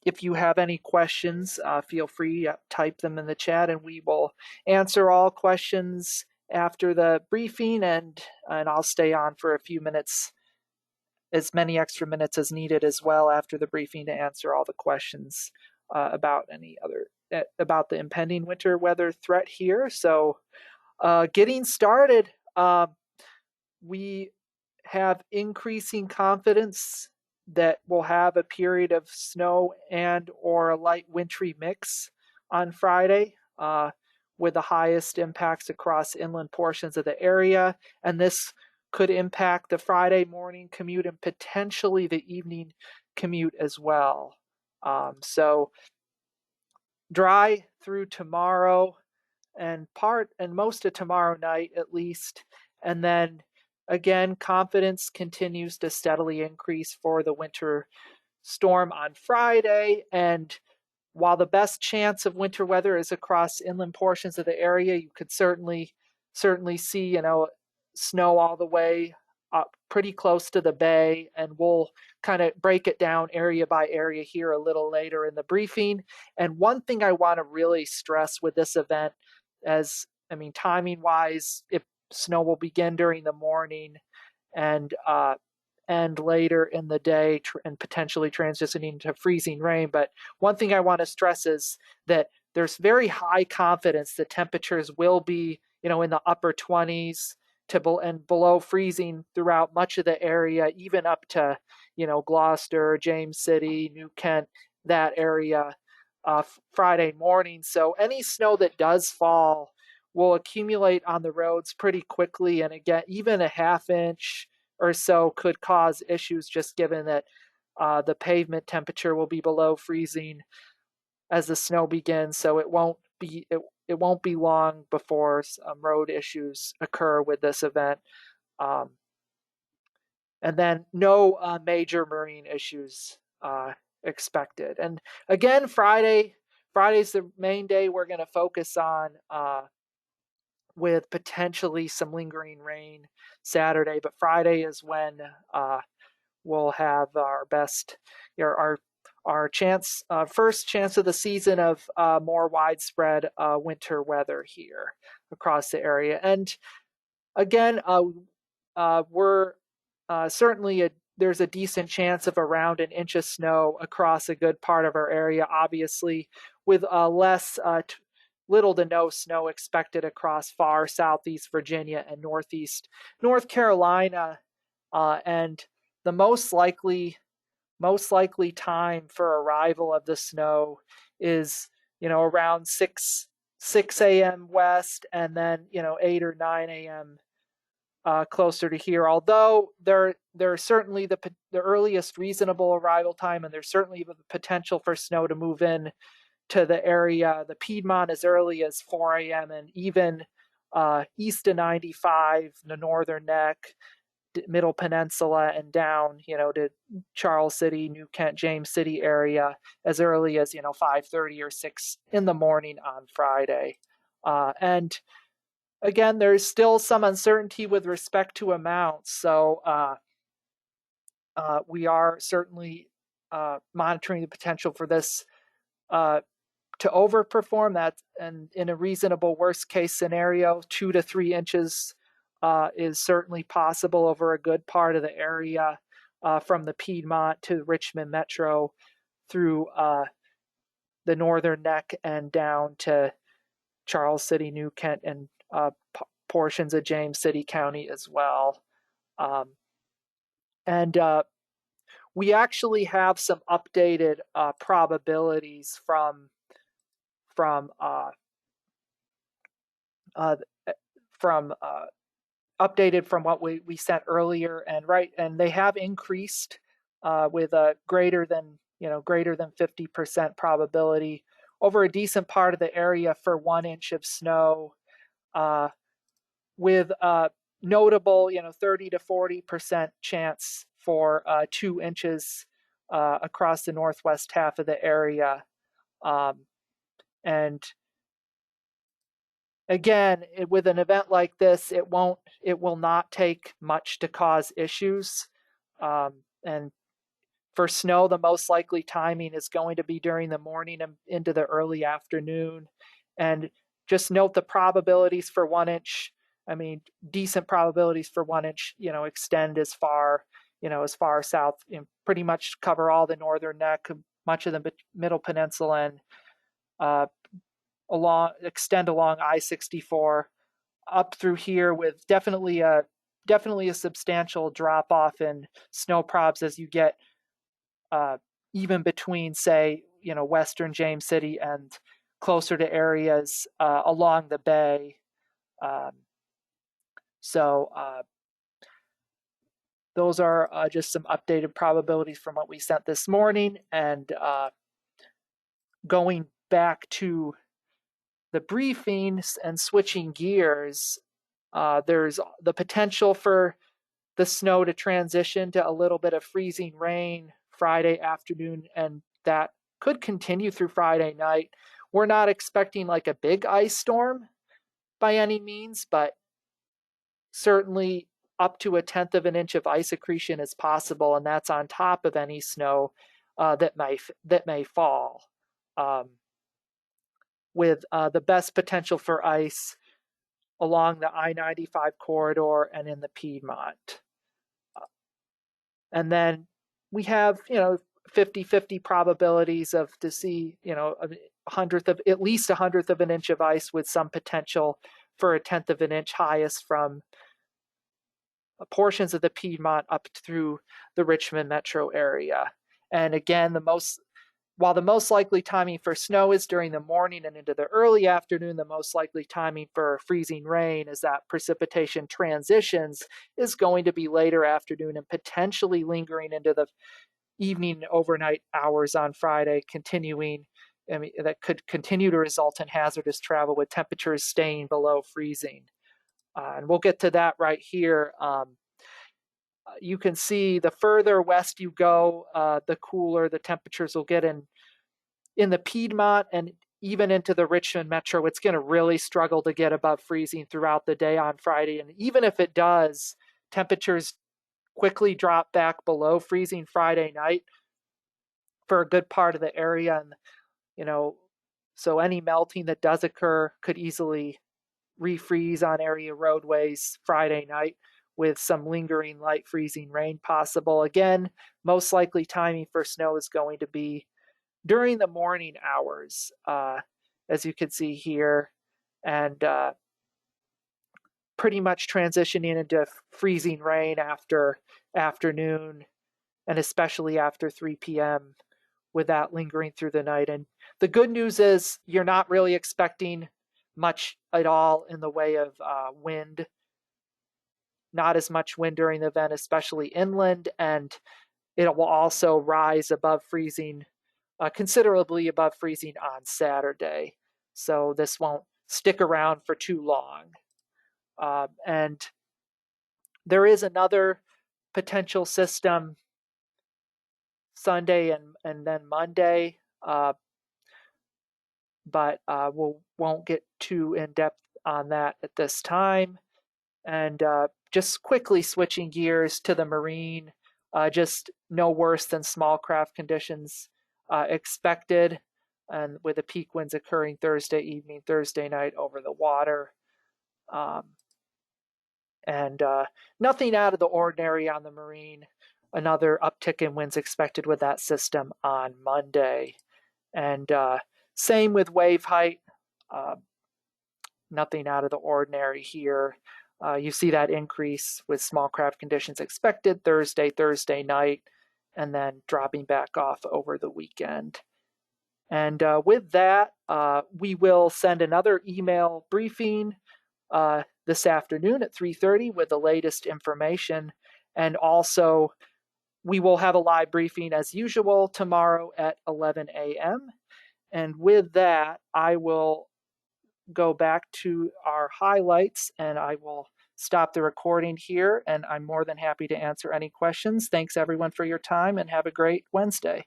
if you have any questions, feel free to type them in the chat, and we will answer all questions after the briefing, and I'll stay on for a few minutes, as many extra minutes as needed as well after the briefing to answer all the questions about about the impending winter weather threat here. So getting started, we have increasing confidence that we'll have a period of snow and or a light wintry mix on Friday, with the highest impacts across inland portions of the area. And this could impact the Friday morning commute and potentially the evening commute as well. So dry through tomorrow and most of tomorrow night at least. And then again, confidence continues to steadily increase for the winter storm on Friday. And while the best chance of winter weather is across inland portions of the area, you could certainly see, snow all the way up pretty close to the bay. And we'll kind of break it down area by area here a little later in the briefing. And one thing I want to really stress with this event, timing wise, if snow will begin during the morning and later in the day, and potentially transitioning to freezing rain. But one thing I want to stress is that there's very high confidence that temperatures will be, in the upper 20s and below freezing throughout much of the area, even up to, Gloucester, James City, New Kent, that area, Friday morning. So any snow that does fall will accumulate on the roads pretty quickly. And again, even a half inch or so could cause issues, just given that the pavement temperature will be below freezing as the snow begins. So it won't be long before some road issues occur with this event. And then no major marine issues expected. And again, Friday's the main day we're going to focus on, with potentially some lingering rain Saturday. But Friday is when we'll have our best, our chance, first chance of the season of more widespread winter weather here across the area. And again, we're certainly there's a decent chance of around an inch of snow across a good part of our area, obviously, with little to no snow expected across far southeast Virginia and northeast North Carolina. And the most likely time for arrival of the snow is, around 6 a.m. west, and then 8 or 9 a.m. Closer to here. Although there's certainly the earliest reasonable arrival time, and there's certainly the potential for snow to move in to the area, the Piedmont, as early as 4 a.m. and even east of 95, the Northern Neck, Middle Peninsula, and down, to Charles City, New Kent, James City area as early as 5:30 or 6 in the morning on Friday. And again, there's still some uncertainty with respect to amounts, so we are certainly monitoring the potential for this to overperform that, and in a reasonable worst case scenario, 2 to 3 inches is certainly possible over a good part of the area, from the Piedmont to Richmond Metro through the Northern Neck and down to Charles City, New Kent, and portions of James City County as well. And we actually have some updated probabilities from updated from what we sent earlier, and they have increased with a greater than 50% probability over a decent part of the area for 1 inch of snow, with notable 30 to 40% chance for 2 inches across the northwest half of the area. And again, with an event like this, it will not take much to cause issues. And For snow, the most likely timing is going to be during the morning and into the early afternoon. And just note the probabilities for 1 inch. I mean, decent probabilities for 1 inch, extend as far, as far south, pretty much cover all the northern neck, much of the middle peninsula, and extend along I-64 up through here, with definitely a substantial drop off in snow probs as you get even between, say, western James City and closer to areas along the bay. So those are just some updated probabilities from what we sent this morning. And going back to the briefings and switching gears, there's the potential for the snow to transition to a little bit of freezing rain Friday afternoon, and that could continue through Friday night. We're not expecting like a big ice storm by any means, but certainly up to 1/10 of an inch of ice accretion is possible, and that's on top of any snow that may fall, with the best potential for ice along the I-95 corridor and in the Piedmont. And then we have, 50-50 probabilities to see, at least 1/100th of an inch of ice, with some potential for 1/10 of an inch, highest from portions of the Piedmont up through the Richmond metro area. And again, while the most likely timing for snow is during the morning and into the early afternoon, the most likely timing for freezing rain, as that precipitation transitions, is going to be later afternoon and potentially lingering into the evening and overnight hours on Friday, that could continue to result in hazardous travel with temperatures staying below freezing. And we'll get to that right here. You can see the further west you go, the cooler the temperatures will get in the Piedmont and even into the Richmond metro. It's going to really struggle to get above freezing throughout the day on Friday. And even if it does, temperatures quickly drop back below freezing Friday night for a good part of the area. And, so any melting that does occur could easily refreeze on area roadways Friday night, with some lingering light freezing rain possible. Again, most likely timing for snow is going to be during the morning hours, as you can see here, and pretty much transitioning into freezing rain after afternoon, and especially after 3 p.m., with that lingering through the night. And the good news is you're not really expecting much at all in the way of wind. Not as much wind during the event, especially inland, and it will also rise above freezing, considerably above freezing on Saturday. So this won't stick around for too long. And there is another potential system Sunday and then Monday, but we won't get too in depth on that at this time. And just quickly switching gears to the marine, just no worse than small craft conditions expected, and with the peak winds occurring Thursday evening, Thursday night over the water. And nothing out of the ordinary on the marine. Another uptick in winds expected with that system on Monday. And same with wave height. Nothing out of the ordinary here. You see that increase with small craft conditions expected Thursday night, and then dropping back off over the weekend. And with that, we will send another email briefing this afternoon at 3:30 with the latest information. And also, we will have a live briefing as usual tomorrow at 11 a.m. And with that, I will go back to our highlights, and I will stop the recording here, and I'm more than happy to answer any questions. Thanks everyone for your time, and have a great Wednesday.